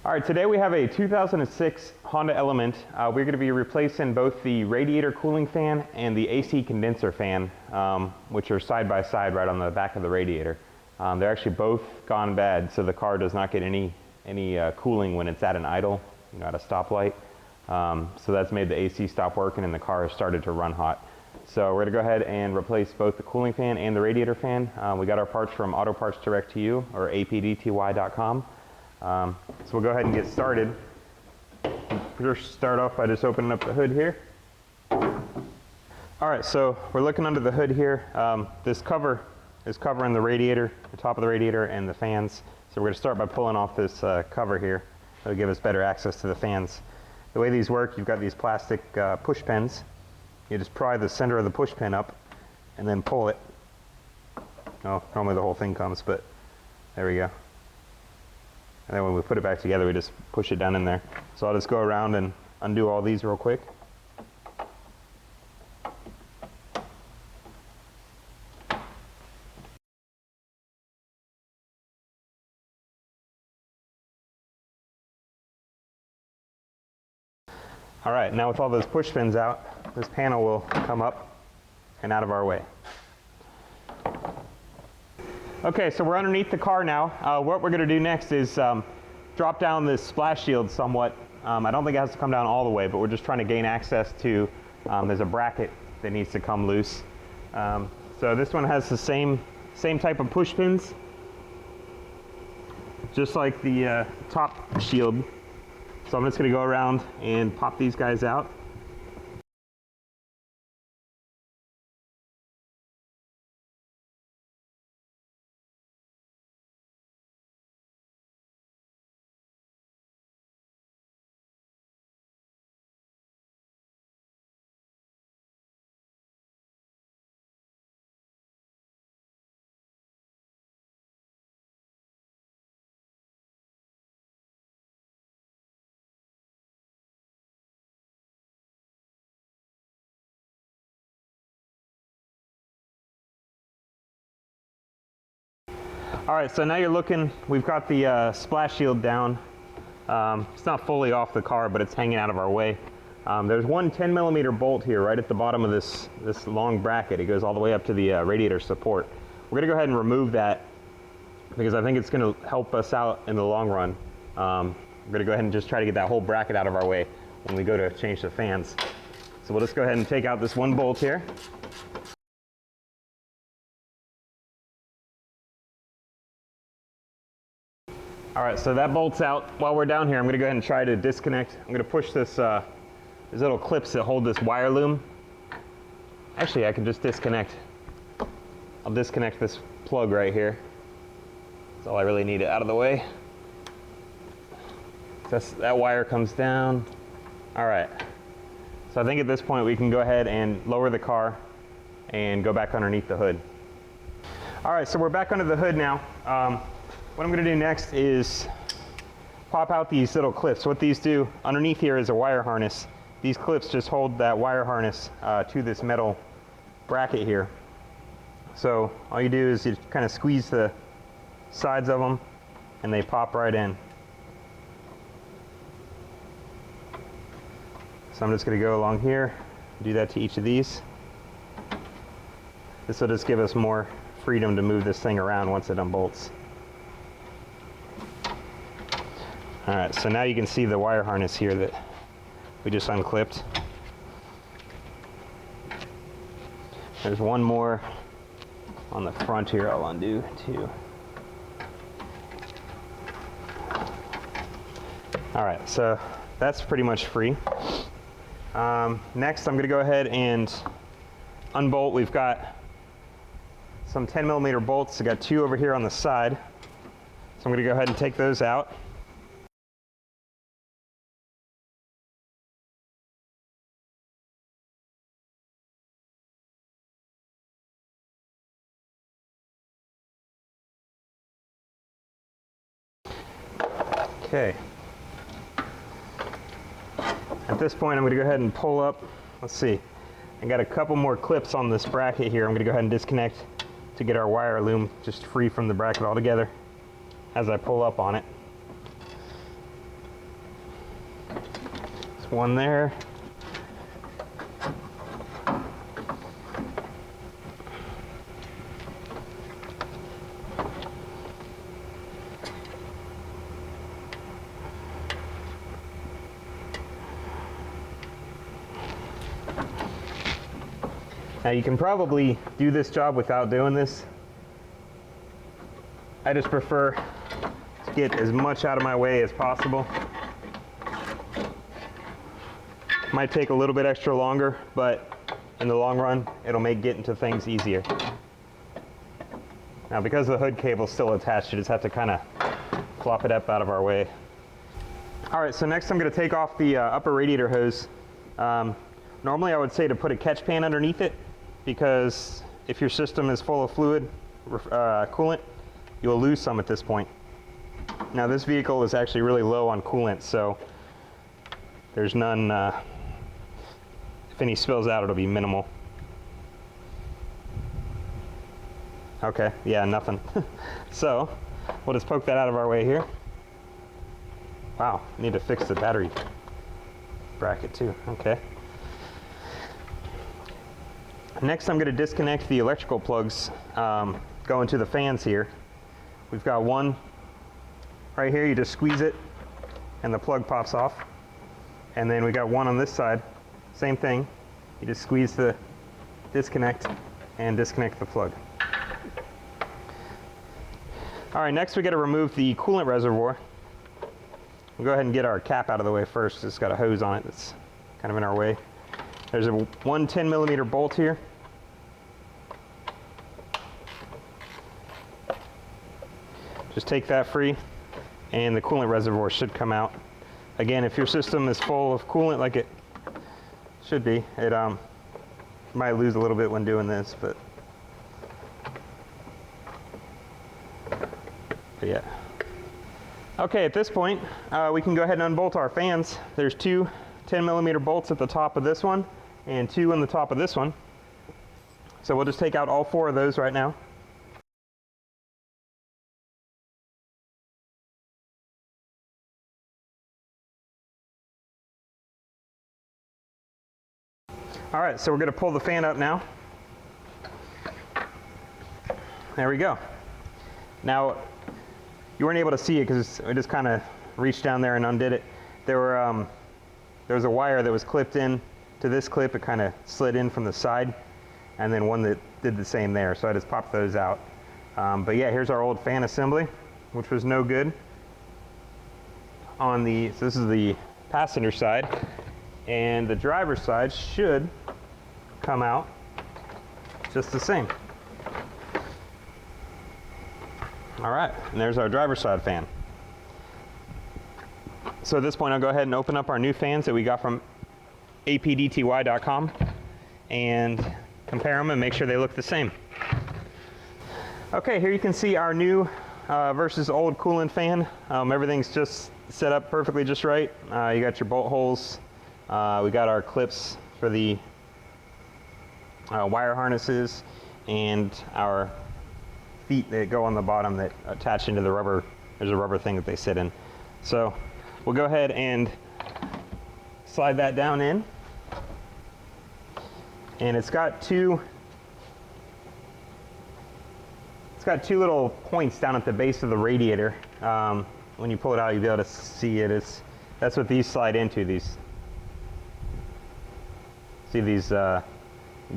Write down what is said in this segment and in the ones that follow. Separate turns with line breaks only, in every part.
All right, today we have a 2006 Honda Element. We're going to be replacing both the radiator cooling fan and the AC condenser fan, which are side by side right on the back of the radiator. They're actually both gone bad, so the car does not get any cooling when it's at an idle, at a stoplight. So that's made the AC stop working and the car has started to run hot. So we're going to go ahead and replace both the cooling fan and the radiator fan. We got our parts from Auto Parts Direct to You, or apdty.com. So we'll go ahead and get started. First start off by just opening up the hood here. Alright, so we're looking under the hood here. This cover is covering the radiator, the top of the radiator and the fans. So we're going to start by pulling off this cover here. That'll give us better access to the fans. The way these work, you've got these plastic push pins. You just pry the center of the push pin up and then pull it. Oh, normally the whole thing comes, but there we go. And then when we put it back together, we just push it down in there. So I'll just go around and undo all these real quick. All right, now with all those push pins out, this panel will come up and out of our way. Okay, so we're underneath the car now. What we're going to do next is drop down this splash shield somewhat. I don't think it has to come down all the way, but we're just trying to gain access to, there's a bracket that needs to come loose. So this one has the same type of push pins, just like the top shield. So I'm just going to go around and pop these guys out. All right, so now you're looking, we've got the splash shield down. It's not fully off the car, but it's hanging out of our way. There's one 10mm bolt here right at the bottom of this long bracket. It goes all the way up to the radiator support. We're gonna go ahead and remove that because I think it's gonna help us out in the long run. We're gonna go ahead and just try to get that whole bracket out of our way when we go to change the fans. So we'll just go ahead and take out this one bolt here. All right, so that bolt's out. While we're down here, I'm gonna go ahead and try to disconnect. I'm gonna push this, these little clips that hold this wire loom. Actually, I can just disconnect. I'll disconnect this plug right here. That's all I really need it out of the way. That wire comes down. All right. So I think at this point we can go ahead and lower the car and go back underneath the hood. All right, so we're back under the hood now. What I'm going to do next is pop out these little clips. What these do, underneath here is a wire harness. These clips just hold that wire harness to this metal bracket here. So all you do is you kind of squeeze the sides of them and they pop right in. So I'm just going to go along here, do that to each of these. This will just give us more freedom to move this thing around once it unbolts. All right, so now you can see the wire harness here that we just unclipped. There's one more on the front here I'll undo too. All right, so that's pretty much free. Next, I'm gonna go ahead and unbolt. We've got some 10mm bolts. I got two over here on the side. So I'm gonna go ahead and take those out. Okay. At this point, I'm going to go ahead and pull up. Let's see. I got a couple more clips on this bracket here. I'm going to go ahead and disconnect to get our wire loom just free from the bracket altogether as I pull up on it. There's one there. Now you can probably do this job without doing this. I just prefer to get as much out of my way as possible. Might take a little bit extra longer, but in the long run, it'll make getting to things easier. Now because the hood cable's still attached, you just have to kind of flop it up out of our way. All right, so next I'm gonna take off the upper radiator hose. Normally I would say to put a catch pan underneath it, because if your system is full of fluid, coolant, you will lose some at this point. Now this vehicle is actually really low on coolant, so there's none, if any spills out, it'll be minimal. Okay, yeah, nothing. So we'll just poke that out of our way here. Wow, need to fix the battery bracket too, okay. Next, I'm going to disconnect the electrical plugs going to the fans here. We've got one right here. You just squeeze it and the plug pops off. And then we got one on this side. Same thing. You just squeeze the disconnect and disconnect the plug. All right, next we got to remove the coolant reservoir. We'll go ahead and get our cap out of the way first. It's got a hose on it that's kind of in our way. There's one 10mm bolt here. Just take that free and the coolant reservoir should come out. Again, if your system is full of coolant like it should be, it might lose a little bit when doing this, but yeah. Okay, at this point, we can go ahead and unbolt our fans. There's two 10mm bolts at the top of this one and two on the top of this one. So we'll just take out all four of those right now. All right, so we're going to pull the fan up now. There we go. Now, you weren't able to see it because I just kind of reached down there and undid it. There was a wire that was clipped in to this clip. It kind of slid in from the side, and then one that did the same there. So I just popped those out. But yeah, here's our old fan assembly, which was no good. So this is the passenger side, and the driver's side should come out just the same. All right, and there's our driver's side fan. So at this point, I'll go ahead and open up our new fans that we got from apdty.com and compare them and make sure they look the same. Okay, here you can see our new versus old coolant fan. Everything's just set up perfectly just right. You got your bolt holes. We got our clips for the wire harnesses and our feet that go on the bottom that attach into the rubber. There's a rubber thing that they sit in. So we'll go ahead and slide that down in. And it's got two little points down at the base of the radiator. When you pull it out, you'll be able to see it. That's what these slide into. See these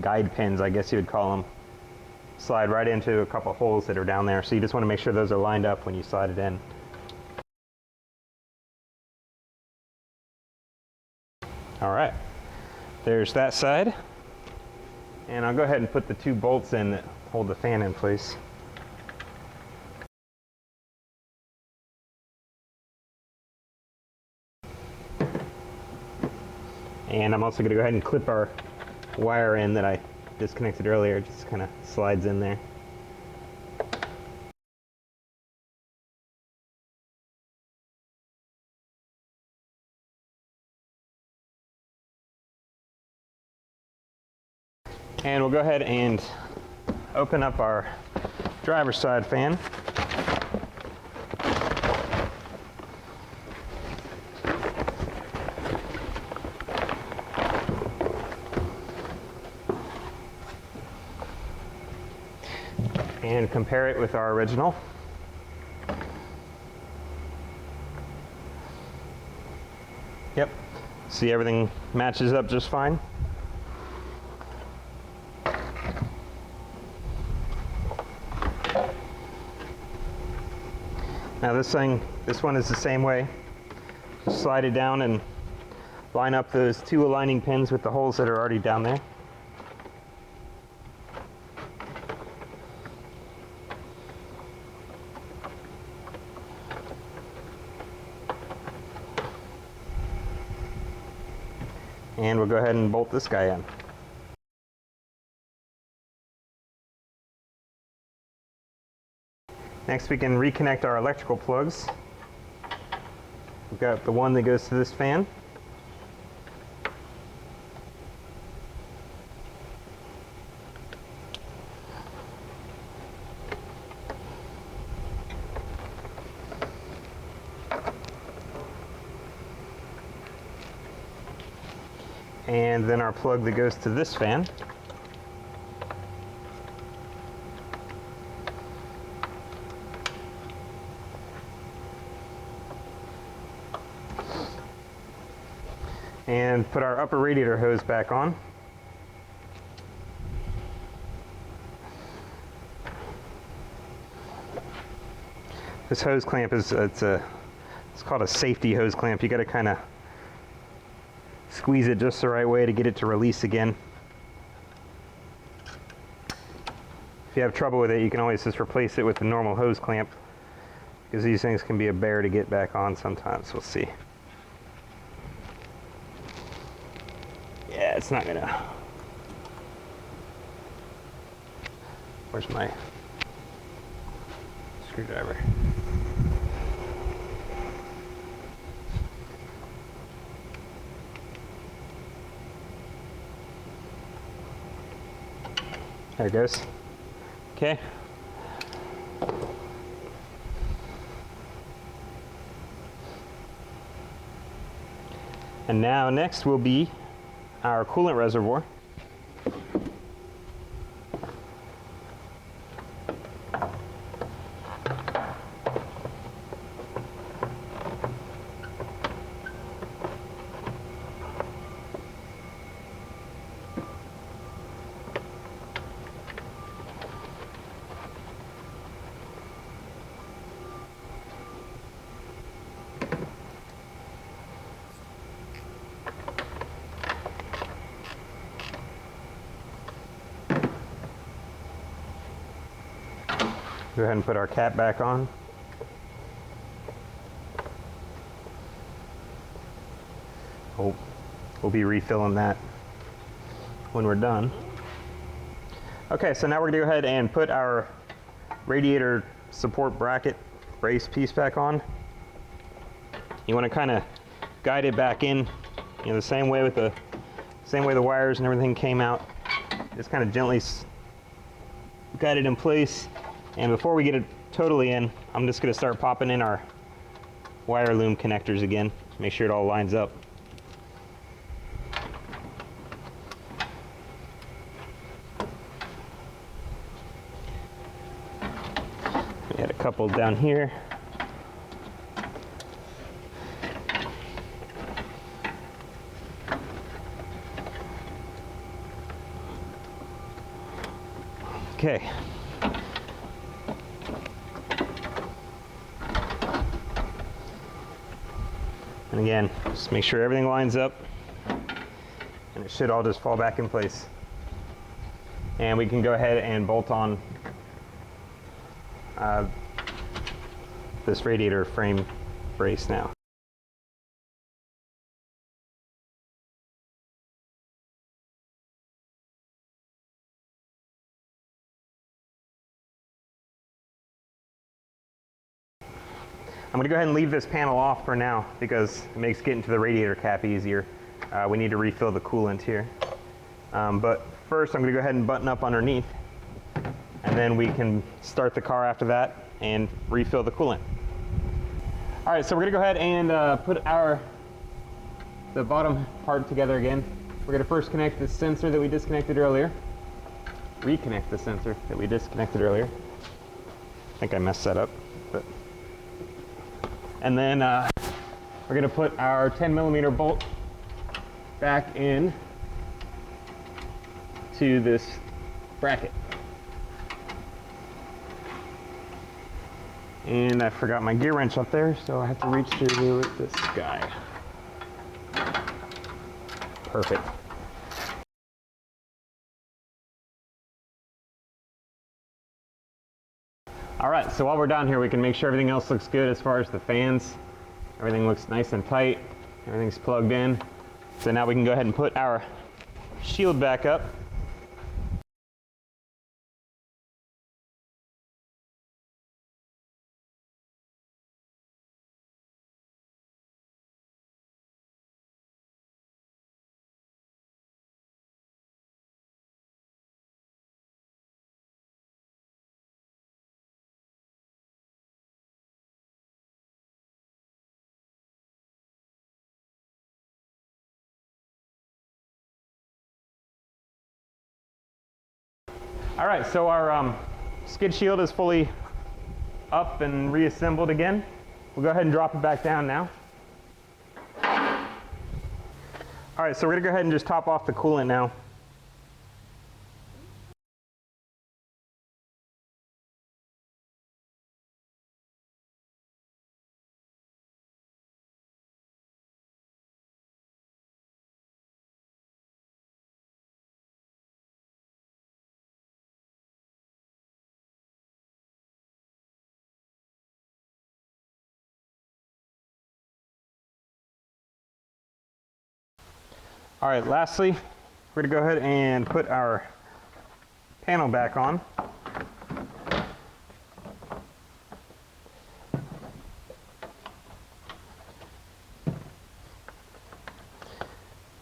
guide pins, I guess you would call them, slide right into a couple holes that are down there. So you just want to make sure those are lined up when you slide it in. All right, there's that side. And I'll go ahead and put the two bolts in that hold the fan in place. And I'm also going to go ahead and clip our wire in that I disconnected earlier. It just kind of slides in there. And we'll go ahead and open up our driver's side fan. and compare it with our original. Yep, see everything matches up just fine. Now this one is the same way. Just slide it down and line up those two aligning pins with the holes that are already down there. And we'll go ahead and bolt this guy in. Next we can reconnect our electrical plugs. We've got the one that goes to this fan. And then our plug that goes to this fan. And put our upper radiator hose back on. This hose clamp is it's called a safety hose clamp. You got to kind of squeeze it just the right way to get it to release again. If you have trouble with it, you can always just replace it with the normal hose clamp, because these things can be a bear to get back on sometimes. We'll see. Yeah, it's not gonna. Where's my screwdriver? There it goes. Okay. And now next will be our coolant reservoir. Go ahead and put our cap back on. Oh, we'll be refilling that when we're done. Okay, so now we're gonna go ahead and put our radiator support bracket brace piece back on. You want to kind of guide it back in, you know, the same way the wires and everything came out. Just kind of gently guide it in place. And before we get it totally in, I'm just going to start popping in our wire loom connectors again. Make sure it all lines up. We had a couple down here. Okay. And again, just make sure everything lines up, and it should all just fall back in place. And we can go ahead and bolt on this radiator frame brace now. I'm going to go ahead and leave this panel off for now because it makes getting to the radiator cap easier. We need to refill the coolant here. But first I'm going to go ahead and button up underneath, and then we can start the car after that and refill the coolant. Alright, so we're going to go ahead and put the bottom part together again. We're going to first connect the sensor that we disconnected earlier. reconnect the sensor that we disconnected earlier. I think I messed that up. And then we're going to put our 10mm bolt back in to this bracket. And I forgot my gear wrench up there, so I have to reach through here with this guy. Perfect. All right, so while we're down here, we can make sure everything else looks good as far as the fans. Everything looks nice and tight. Everything's plugged in. So now we can go ahead and put our shield back up. All right, so our skid shield is fully up and reassembled again. We'll go ahead and drop it back down now. All right, so we're gonna go ahead and just top off the coolant now. All right, lastly, we're gonna go ahead and put our panel back on.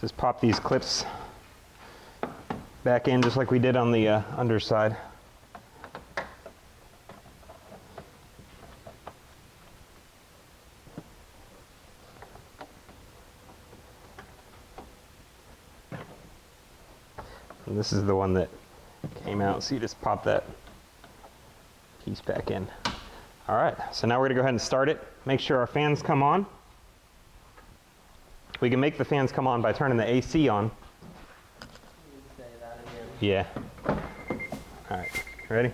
Just pop these clips back in just like we did on the underside. And this is the one that came out, so you just pop that piece back in. All right, so now we're gonna go ahead and start it. Make sure our fans come on. We can make the fans come on by turning the AC on.
Say that again.
Yeah. All right, ready?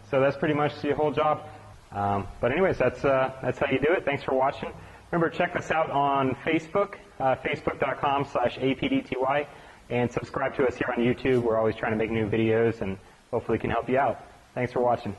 So that's pretty much the whole job. But anyways, that's how you do it. Thanks for watching. Remember, check us out on Facebook, facebook.com/apdty, and subscribe to us here on YouTube. We're always trying to make new videos and hopefully can help you out. Thanks for watching.